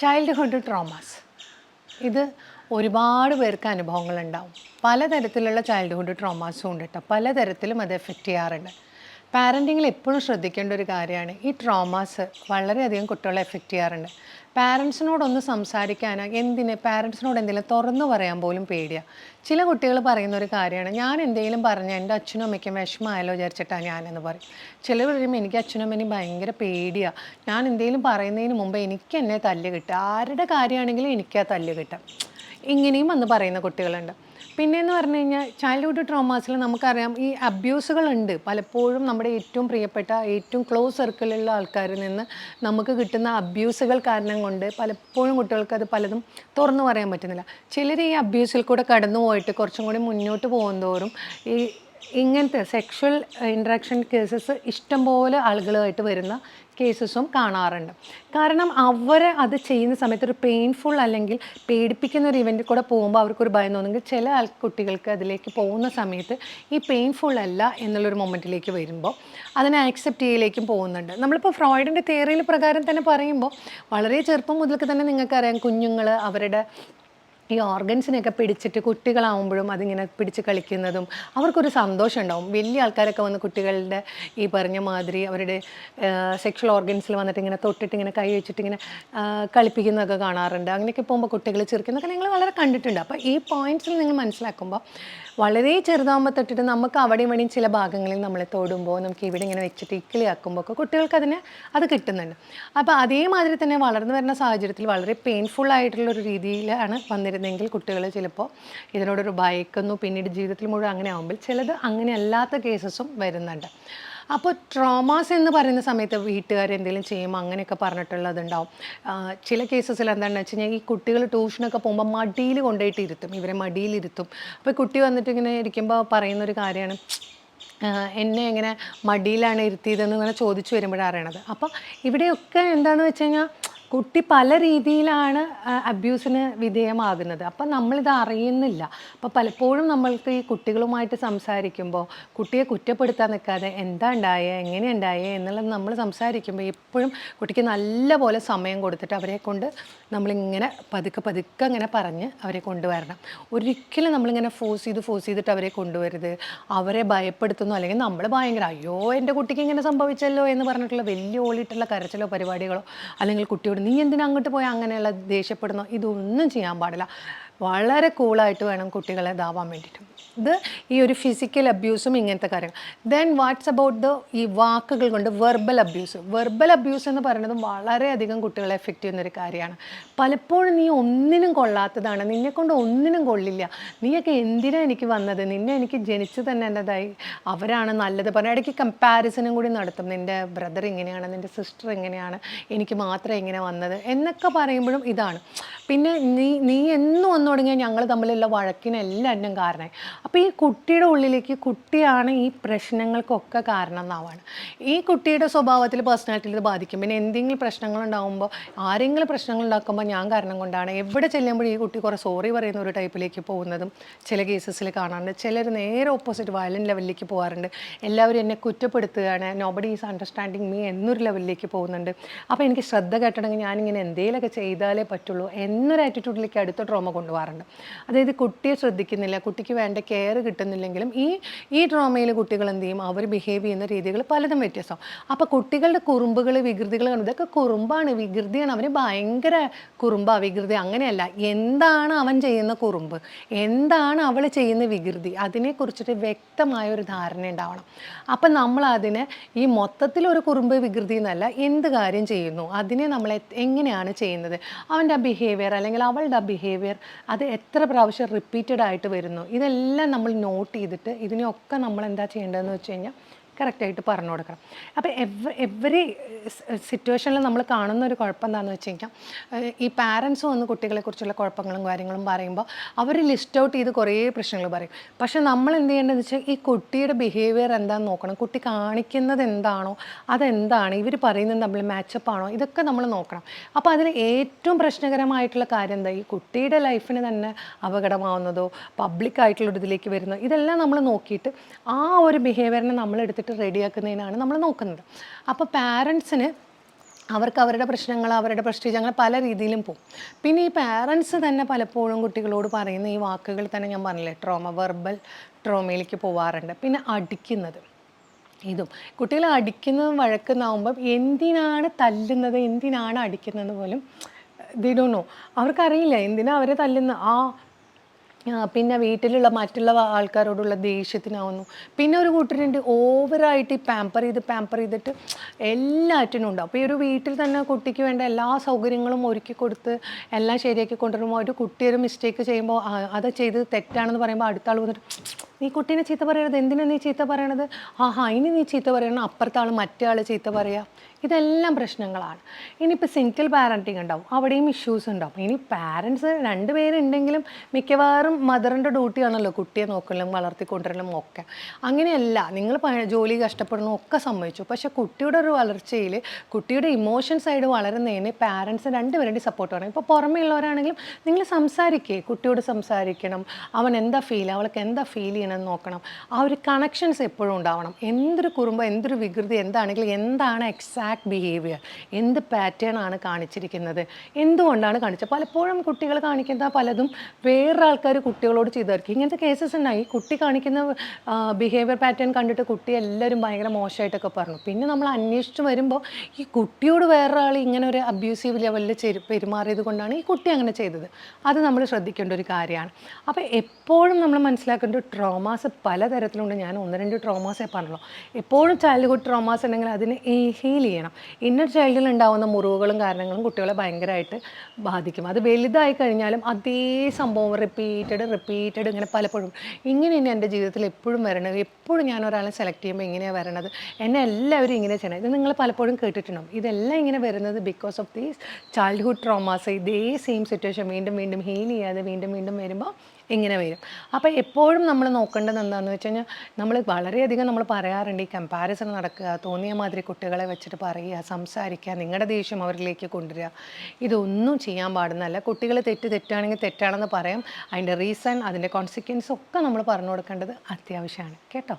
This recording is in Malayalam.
ചൈൽഡ്ഹുഡ് ട്രോമാസ് ഇത് ഒരുപാട് പേർക്ക് അനുഭവങ്ങളുണ്ടാവും. പലതരത്തിലുള്ള ചൈൽഡ്ഹുഡ് ട്രോമാസും ഉണ്ട് കേട്ടോ. പലതരത്തിലും അത് എഫക്റ്റ് ചെയ്യാറുണ്ട്. പാരൻറ്റിങ്ങിൽ എപ്പോഴും ശ്രദ്ധിക്കേണ്ട ഒരു കാര്യമാണ്, ഈ ട്രോമാസ് വളരെയധികം കുട്ടികളെ എഫക്റ്റ് ചെയ്യാറുണ്ട്. പാരൻസിനോടൊന്ന് സംസാരിക്കാനോ പാരൻസിനോട് എന്തെങ്കിലും തുറന്നു പറയാൻ പോലും പേടിയാണ്. ചില കുട്ടികൾ പറയുന്ന ഒരു കാര്യമാണ്, ഞാൻ എന്തെങ്കിലും പറഞ്ഞാൽ എൻ്റെ അച്ഛനും അമ്മയ്ക്കും വിഷമമായാലോ വിചാരിച്ചിട്ടാണ് ഞാനെന്ന് പറയും. ചിലർ പറയുമ്പോൾ എനിക്ക് അച്ഛനും അമ്മയും ഭയങ്കര പേടിയാണ്, ഞാൻ എന്തെങ്കിലും പറയുന്നതിന് മുമ്പ് എനിക്ക് എന്നെ തല്ല് കിട്ടുക, ആരുടെ കാര്യമാണെങ്കിലും എനിക്ക് ആ തല്ല് കിട്ടാം, ഇങ്ങനെയും വന്ന് പറയുന്ന കുട്ടികളുണ്ട്. പിന്നെയെന്ന് പറഞ്ഞു കഴിഞ്ഞാൽ ചൈൽഡ്ഹുഡ് ട്രോമാസിൽ നമുക്കറിയാം ഈ അബ്യൂസുകളുണ്ട്. പലപ്പോഴും നമ്മുടെ ഏറ്റവും പ്രിയപ്പെട്ട ഏറ്റവും ക്ലോസ് സർക്കിളിലുള്ള ആൾക്കാരിൽ നിന്ന് നമുക്ക് കിട്ടുന്ന അബ്യൂസുകൾ കാരണം കൊണ്ട് പലപ്പോഴും കുട്ടികൾക്ക് അത് പലതും തുറന്നു പറയാൻ പറ്റുന്നില്ല. ചിലർ ഈ അബ്യൂസിൽ കൂടെ കടന്നു പോയിട്ട് കുറച്ചും കൂടി മുന്നോട്ട് പോകുന്തോറും ഈ ഇങ്ങനത്തെ സെക്ഷൽ ഇൻട്രാക്ഷൻ കേസസ് ഇഷ്ടംപോലെ ആളുകളുമായിട്ട് വരുന്ന കേസസും കാണാറുണ്ട്. കാരണം അവർ അത് ചെയ്യുന്ന സമയത്ത് ഒരു പെയിൻഫുൾ അല്ലെങ്കിൽ പേടിപ്പിക്കുന്ന ഒരു ഇവൻറ്റിൽ കൂടെ പോകുമ്പോൾ അവർക്കൊരു ഭയം തോന്നുമെങ്കിൽ ചില കുട്ടികൾക്ക് അതിലേക്ക് പോകുന്ന സമയത്ത് ഈ പെയിൻഫുൾ അല്ല എന്നുള്ളൊരു മൊമെൻറ്റിലേക്ക് വരുമ്പോൾ അതിനെ ആക്സെപ്റ്റ് ചെയ്യലേക്കും പോകുന്നുണ്ട്. നമ്മളിപ്പോൾ ഫ്രോയിഡിൻ്റെ തിയറിയിൽ പ്രകാരം തന്നെ പറയുമ്പോൾ വളരെ ചെറുപ്പം മുതൽക്ക് തന്നെ നിങ്ങൾക്കറിയാം, കുഞ്ഞുങ്ങൾ അവരുടെ ഈ ഓർഗൻസിനെയൊക്കെ പിടിച്ചിട്ട് കുട്ടികളാവുമ്പോഴും അതിങ്ങനെ പിടിച്ച് കളിക്കുന്നതും അവർക്കൊരു സന്തോഷം ഉണ്ടാവും. വലിയ ആൾക്കാരൊക്കെ വന്ന് കുട്ടികളുടെ ഈ പറഞ്ഞ മാതിരി അവരുടെ സെക്ഷൽ ഓർഗൻസിൽ വന്നിട്ട് ഇങ്ങനെ തൊട്ടിട്ട് ഇങ്ങനെ കൈ വെച്ചിട്ട് ഇങ്ങനെ കളിപ്പിക്കുന്നതൊക്കെ കാണാറുണ്ട്. അങ്ങനെയൊക്കെ പോകുമ്പോൾ കുട്ടികൾ ചിരിക്കുന്നതൊക്കെ നിങ്ങൾ വളരെ കണ്ടിട്ടുണ്ട്. അപ്പോൾ ഈ പോയിൻറ്റ്സിൽ നിങ്ങൾ മനസ്സിലാക്കുമ്പോൾ വളരെ ചെറുതാകുമ്പോൾ തൊട്ടിട്ട് നമുക്ക് അവിടെയും ഇവിടെയും ചില ഭാഗങ്ങളിൽ നമ്മളെ തൊടുമ്പോൾ നമുക്ക് ഇവിടെ ഇങ്ങനെ വെച്ചിട്ട് ഇക്കിളിയാക്കുമ്പോൾ ഒക്കെ കുട്ടികൾക്ക് അത് കിട്ടുന്നുണ്ട്. അപ്പോൾ അതേമാതിരി തന്നെ വളർന്നു വരുന്ന സാഹചര്യത്തിൽ വളരെ പെയിൻഫുൾ ആയിട്ടുള്ളൊരു രീതിയിലാണ് വന്നിരുന്നെങ്കിൽ കുട്ടികൾ ചിലപ്പോൾ ഇതിനോടൊരു ഭയക്കുന്നു. പിന്നീട് ജീവിതത്തിൽ മുഴുവൻ അങ്ങനെ ആകുമ്പോൾ ചിലത് അങ്ങനെ അല്ലാത്ത കേസസും വരുന്നുണ്ട്. അപ്പോൾ ട്രോമാസ് എന്ന് പറയുന്ന സമയത്ത് വീട്ടുകാർ എന്തെങ്കിലും ചെയ്യുമ്പോൾ അങ്ങനെയൊക്കെ പറഞ്ഞിട്ടുള്ളതുണ്ടാവും. ചില കേസസിൽ എന്താണെന്ന് വെച്ച് കഴിഞ്ഞാൽ ഈ കുട്ടികൾ ട്യൂഷനൊക്കെ പോകുമ്പോൾ മടിയിൽ കൊണ്ടുപോയിട്ട് ഇരുത്തും, ഇവരെ മടിയിലിരുത്തും. അപ്പോൾ കുട്ടി വന്നിട്ട് ഇങ്ങനെ ഇരിക്കുമ്പോൾ പറയുന്നൊരു കാര്യമാണ്, എന്നെ ഇങ്ങനെ മടിയിലാണ് ഇരുത്തിയതെന്ന് ഇങ്ങനെ ചോദിച്ചു വരുമ്പോഴാണ് അറിയണത്. അപ്പോൾ ഇവിടെയൊക്കെ എന്താണെന്ന് വെച്ച് കഴിഞ്ഞാൽ കുട്ടി പല രീതിയിലാണ് അബ്യൂസിന് വിധേയമാകുന്നത്. അപ്പം നമ്മളിത് അറിയുന്നില്ല. അപ്പോൾ പലപ്പോഴും നമ്മൾക്ക് ഈ കുട്ടികളുമായിട്ട് സംസാരിക്കുമ്പോൾ കുട്ടിയെ കുറ്റപ്പെടുത്താൻ നിൽക്കാതെ എന്താ ഉണ്ടായേ, എങ്ങനെ ഉണ്ടായേ എന്നുള്ളത് നമ്മൾ സംസാരിക്കുമ്പോൾ എപ്പോഴും കുട്ടിക്ക് നല്ല പോലെ സമയം കൊടുത്തിട്ട് അവരെ കൊണ്ട് നമ്മളിങ്ങനെ പതുക്കെ ഇങ്ങനെ പറഞ്ഞ് അവരെ കൊണ്ടുവരണം. ഒരിക്കലും നമ്മളിങ്ങനെ ഫോഴ്സ് ചെയ്തിട്ട് അവരെ കൊണ്ടുവരുത്. അവരെ ഭയപ്പെടുത്തുന്നു, അല്ലെങ്കിൽ നമ്മൾ ഭയങ്കര അയ്യോ എൻ്റെ കുട്ടിക്ക് ഇങ്ങനെ സംഭവിച്ചല്ലോ എന്ന് പറഞ്ഞിട്ടുള്ള വലിയ ഓളിയിട്ടുള്ള കരച്ചിലോ പരിപാടികളോ, അല്ലെങ്കിൽ കുട്ടിയോട് നീ എന്തിനാ അങ്ങോട്ട് പോയാൽ അങ്ങനെയുള്ള ദേഷ്യപ്പെടുന്നോ, ഇതൊന്നും ചെയ്യാൻ പാടില്ല. വളരെ കൂളായിട്ട് വേണം കുട്ടികളെ ഇതാവാൻ വേണ്ടിയിട്ട്. ഇത് ഈ ഒരു ഫിസിക്കൽ അബ്യൂസും ഇങ്ങനത്തെ കാര്യങ്ങൾ. ദെൻ വാട്ട്സ് അബൌട്ട് ഈ വാക്കുകൾ കൊണ്ട് വെർബൽ അബ്യൂസ് എന്ന് പറയുന്നതും വളരെയധികം കുട്ടികളെ എഫക്റ്റ് ചെയ്യുന്നൊരു കാര്യമാണ്. പലപ്പോഴും നീ ഒന്നിനും കൊള്ളാത്തതാണ്, നിന്നെക്കൊണ്ട് ഒന്നിനും കൊള്ളില്ല, നീയൊക്കെ എന്തിനാണ് എനിക്ക് വന്നത്, നിന്നെ എനിക്ക് ജനിച്ച് തന്നെ എൻ്റെതായി, അവരാണ് നല്ലത് പറഞ്ഞാൽ ഇടയ്ക്ക് കമ്പാരിസനും കൂടി നടത്തും. നിൻ്റെ ബ്രദർ ഇങ്ങനെയാണ്, നിൻ്റെ സിസ്റ്റർ ഇങ്ങനെയാണ്, എനിക്ക് മാത്രമേ ഇങ്ങനെ വന്നത് എന്നൊക്കെ പറയുമ്പോഴും ഇതാണ്. പിന്നെ നീ എന്നും വന്നു തുടങ്ങിയാൽ ഞങ്ങൾ തമ്മിലുള്ള വഴക്കിനെല്ലാം എന്നും കാരണമായി. അപ്പോൾ ഈ കുട്ടിയുടെ ഉള്ളിലേക്ക് കുട്ടിയാണ് ഈ പ്രശ്നങ്ങൾക്കൊക്കെ കാരണം എന്നാവാണ്. ഈ കുട്ടിയുടെ സ്വഭാവത്തിൽ പേഴ്സണാലിറ്റിയിൽ ഇത് ബാധിക്കും. പിന്നെ എന്തെങ്കിലും പ്രശ്നങ്ങളുണ്ടാകുമ്പോൾ, ആരെങ്കിലും പ്രശ്നങ്ങൾ ഉണ്ടാക്കുമ്പോൾ ഞാൻ കാരണം കൊണ്ടാണ്, എവിടെ ചെല്ലുമ്പോൾ ഈ കുട്ടി കുറേ സോറി പറയുന്ന ഒരു ടൈപ്പിലേക്ക് പോകുന്നതും ചില കേസസിൽ കാണാറുണ്ട്. ചിലർ നേരെ ഓപ്പോസിറ്റ് വയലൻ്റ് ലെവലിലേക്ക് പോകാറുണ്ട്. എല്ലാവരും എന്നെ കുറ്റപ്പെടുത്തുകയാണ്, നോബഡി ഈസ് അണ്ടർസ്റ്റാൻഡിങ് മീ എന്നൊരു ലെവലിലേക്ക് പോകുന്നുണ്ട്. അപ്പോൾ എനിക്ക് ശ്രദ്ധ കേട്ടണമെങ്കിൽ ഞാനിങ്ങനെ എന്തെങ്കിലുമൊക്കെ ചെയ്താലേ പറ്റുള്ളൂ എന്നൊരു ആറ്റിറ്റ്യൂഡിലേക്ക് അടുത്ത ട്രോമ കൊണ്ടുപോകാറുണ്ട്. അതായത് കുട്ടിയെ ശ്രദ്ധിക്കുന്നില്ല, കുട്ടിക്ക് വേണ്ട കെയർ കിട്ടുന്നില്ലെങ്കിലും ഈ ട്രോമയിൽ കുട്ടികൾ എന്ത് ചെയ്യും, അവർ ബിഹേവ് ചെയ്യുന്ന രീതികൾ പലതും വ്യത്യാസം. അപ്പോൾ കുട്ടികളുടെ കുറുമ്പുകൾ വികൃതികൾ, ഇതൊക്കെ കുറുമ്പാണ്, വികൃതിയാണ്, അവന് ഭയങ്കര വികൃതി അങ്ങനെയല്ല. എന്താണ് അവൻ ചെയ്യുന്ന കുറുമ്പ്, എന്താണ് അവൾ ചെയ്യുന്ന വികൃതി, അതിനെക്കുറിച്ചിട്ട് വ്യക്തമായൊരു ധാരണ ഉണ്ടാവണം. അപ്പം നമ്മളതിനെ ഈ മൊത്തത്തിലൊരു കുറുമ്പ് വികൃതി എന്നല്ല, എന്ത് കാര്യം ചെയ്യുന്നു അതിനെ നമ്മൾ എങ്ങനെയാണ് ചെയ്യുന്നത്, അവൻ്റെ ബിഹേവിയർ അല്ലെങ്കിൽ അവളുടെ ബിഹേവിയർ അത് എത്ര പ്രാവശ്യം റിപ്പീറ്റഡ് ആയിട്ട് വരുന്നു, ഇതെല്ലാം നമ്മൾ നോട്ട് ചെയ്തിട്ട് ഇതിനെയൊക്കെ നമ്മൾ എന്താ ചെയ്യേണ്ടതെന്ന് വെച്ച് കഴിഞ്ഞാൽ കറക്റ്റായിട്ട് പറഞ്ഞു കൊടുക്കണം. അപ്പോൾ എവറി സിറ്റുവേഷനിൽ നമ്മൾ കാണുന്ന ഒരു കുഴപ്പം എന്താണെന്ന് വെച്ച് കഴിഞ്ഞാൽ, ഈ പാരൻസ് വന്ന് കുട്ടികളെക്കുറിച്ചുള്ള കുഴപ്പങ്ങളും കാര്യങ്ങളും പറയുമ്പോൾ അവർ ലിസ്റ്റ് ഔട്ട് ചെയ്ത് കുറേ പ്രശ്നങ്ങൾ പറയും. പക്ഷെ നമ്മൾ എന്ത് ചെയ്യേണ്ടതെന്ന് വെച്ചാൽ ഈ കുട്ടിയുടെ ബിഹേവിയർ എന്താണെന്ന് നോക്കണം. കുട്ടി കാണിക്കുന്നത് എന്താണോ അതെന്താണ്, ഇവർ പറയുന്നത് തമ്മിൽ മാച്ചപ്പ് ആണോ, ഇതൊക്കെ നമ്മൾ നോക്കണം. അപ്പോൾ അതിൽ ഏറ്റവും പ്രശ്നകരമായിട്ടുള്ള കാര്യം എന്താ, ഈ കുട്ടിയുടെ ലൈഫിന് തന്നെ അപകടമാവുന്നതോ പബ്ലിക്കായിട്ടുള്ള ഇതിലേക്ക് വരുന്നതോ, ഇതെല്ലാം നമ്മൾ നോക്കിയിട്ട് ആ ഒരു ബിഹേവിയറിനെ നമ്മൾ എടുത്തിട്ട് റെഡിയാക്കുന്നതിനാണ് നമ്മൾ നോക്കുന്നത്. അപ്പോൾ പാരൻസിന് അവർക്ക് അവരുടെ പ്രശ്നങ്ങൾ, അവരുടെ പ്രസ്റ്റീജ് അങ്ങനെ പല രീതിയിലും പോകും. പിന്നെ ഈ പാരൻസ് തന്നെ പലപ്പോഴും കുട്ടികളോട് പറയുന്ന ഈ വാക്കുകൾ തന്നെ ഞാൻ പറഞ്ഞില്ലേ, വെർബൽ ട്രോമയിലേക്ക് പോവാറുണ്ട്. പിന്നെ അടിക്കുന്നത്, ഇതും കുട്ടികളെ അടിക്കുന്നതും വഴക്കുന്നാവുമ്പം എന്തിനാണ് തല്ലുന്നത്, എന്തിനാണ് അടിക്കുന്നത് പോലും ദേ ഡോണ്ട് നോ. അവർക്കറിയില്ല എന്തിനാ അവരെ തല്ലുന്ന. പിന്നെ വീട്ടിലുള്ള മറ്റുള്ള ആൾക്കാരോടുള്ള ദേഷ്യത്തിനാവുന്നു. പിന്നെ ഒരു കൂട്ടരുണ്ട് ഓവറായിട്ട് ഈ പാമ്പർ ചെയ്തിട്ട് എല്ലാറ്റിനും ഉണ്ടാവും. അപ്പോൾ ഈ ഒരു വീട്ടിൽ തന്നെ കുട്ടിക്ക് വേണ്ട എല്ലാ സൗകര്യങ്ങളും ഒരുക്കി കൊടുത്ത് എല്ലാം ശരിയാക്കി കൊണ്ടുവരുമ്പോൾ ഒരു കുട്ടി ഒരു മിസ്റ്റേക്ക് ചെയ്യുമ്പോൾ അത് ചെയ്ത് തെറ്റാണെന്ന് പറയുമ്പോൾ അടുത്ത ആൾ വന്നിട്ട് നീ കുട്ടീനെ ചീത്ത പറയണത്, എന്തിനാണ് നീ ചീത്ത പറയണത്, ഇനി നീ ചീത്ത പറയണം, അപ്പുറത്തെ ആൾ മറ്റേ ആൾ ചീത്ത പറയുക. ഇതെല്ലാം പ്രശ്നങ്ങളാണ്. ഇനിയിപ്പോൾ സിംഗിൾ പാരൻറ്റിങ് ഉണ്ടാവും, അവിടെയും ഇഷ്യൂസ് ഉണ്ടാവും. ഇനി പാരൻസ് രണ്ടുപേരുണ്ടെങ്കിലും മിക്കവാറും മദറിൻ്റെ ഡ്യൂട്ടിയാണല്ലോ കുട്ടിയെ നോക്കലും വളർത്തിക്കൊണ്ടുവരലും ഒക്കെ. അങ്ങനെയല്ല, നിങ്ങൾ ജോലി കഷ്ടപ്പെടുന്നു ഒക്കെ സമ്മതിച്ചു, പക്ഷെ കുട്ടിയുടെ ഒരു വളർച്ചയിൽ കുട്ടിയുടെ ഇമോഷൻ സൈഡ് വളരുന്നതിന് പാരൻസ് രണ്ടുപേരുടെയും സപ്പോർട്ട് വേണം. ഇപ്പോൾ പുറമേ ഉള്ളവരാണെങ്കിലും നിങ്ങൾ സംസാരിക്കേ, കുട്ടിയോട് സംസാരിക്കണം, അവൻ എന്താ ഫീൽ, അവൾക്ക് എന്താ ഫീൽ ചെയ്യണമെന്ന് നോക്കണം. ആ ഒരു കണക്ഷൻസ് എപ്പോഴും ഉണ്ടാവണം. എന്തൊരു കുറുമ്പ്, എന്തൊരു വികൃതി എന്താണെങ്കിലും എന്താണ് എക്സാക്ട് ബിഹേവിയർ, എന്ത് പാറ്റേൺ ആണ് കാണിച്ചിരിക്കുന്നത്, എന്തുകൊണ്ടാണ് കാണിച്ചത്. പലപ്പോഴും കുട്ടികൾ കാണിക്കുന്ന പലതും വേറൊരു ആൾക്കാർ കുട്ടികളോട് ചെയ്തായിരിക്കും. ഇങ്ങനത്തെ കേസസ് ഉണ്ടായി. കുട്ടി കാണിക്കുന്ന ബിഹേവിയർ പാറ്റേൺ കണ്ടിട്ട് കുട്ടി എല്ലാവരും ഭയങ്കര മോശമായിട്ടൊക്കെ പറഞ്ഞു. പിന്നെ നമ്മൾ അന്വേഷിച്ച് വരുമ്പോൾ ഈ കുട്ടിയോട് വേറൊരാൾ ഇങ്ങനെ ഒരു അബ്യൂസീവ് ലെവലിൽ പെരുമാറിയത് കൊണ്ടാണ് ഈ കുട്ടി അങ്ങനെ ചെയ്തത്. അത് നമ്മൾ ശ്രദ്ധിക്കേണ്ട ഒരു കാര്യമാണ്. അപ്പോൾ എപ്പോഴും നമ്മൾ മനസ്സിലാക്കേണ്ട ട്രോമാസ് പലതരത്തിലുണ്ട്. ഞാൻ 1-2 ട്രോമാസേ പറഞ്ഞുള്ളൂ. എപ്പോഴും ചൈൽഡ്ഹുഡ് ട്രോമാസ് ഉണ്ടെങ്കിൽ അതിനെ ഹീൽ ചെയ്യണം. ഇന്നർ ചൈൽഡിൽ ഉണ്ടാകുന്ന മുറിവുകളും കാരണങ്ങളും കുട്ടികളെ ഭയങ്കരമായിട്ട് ബാധിക്കും. അത് വലുതായി കഴിഞ്ഞാലും അതേ സംഭവം റിപ്പീറ്റഡ് ഇങ്ങനെ പലപ്പോഴും ഇങ്ങനെ തന്നെ എൻ്റെ ജീവിതത്തിൽ എപ്പോഴും വരണത്. എപ്പോഴും ഞാൻ ഒരാളെ സെലക്ട് ചെയ്യുമ്പോൾ ഇങ്ങനെയാണ് വരണത്, എന്നെ എല്ലാവരും ഇങ്ങനെ ചെയ്യണം. ഇത് നിങ്ങൾ പലപ്പോഴും കേട്ടിട്ടുണ്ടാവും. ഇതെല്ലാം ഇങ്ങനെ വരുന്നത് because of these childhood traumas. ഇതേ സെയിം സിറ്റുവേഷൻ വീണ്ടും ഹീൽ ചെയ്യാതെ വീണ്ടും വരുമ്പോൾ ഇങ്ങനെ വരും. അപ്പോൾ എപ്പോഴും നമ്മൾ നോക്കേണ്ടത് എന്താണെന്ന് വെച്ച് കഴിഞ്ഞാൽ, നമ്മൾ വളരെയധികം നമ്മൾ പറയാറുണ്ട് ഈ കമ്പാരിസൺ നടക്കുക, തോന്നിയ മാതിരി കുട്ടികളെ വെച്ചിട്ട് പറയുക, സംസാരിക്കുക, നിങ്ങളുടെ ദേഷ്യം അവരിലേക്ക് കൊണ്ടുവരിക. ഇതൊന്നും ചെയ്യാൻ പാടുന്നതല്ല. കുട്ടികൾ തെറ്റാണെങ്കിൽ തെറ്റാണെന്ന് പറയാം. അതിൻ്റെ റീസൺ, അതിൻ്റെ കോൺസിക്വൻസ് ഒക്കെ നമ്മൾ പറഞ്ഞു കൊടുക്കേണ്ടത് അത്യാവശ്യമാണ് കേട്ടോ.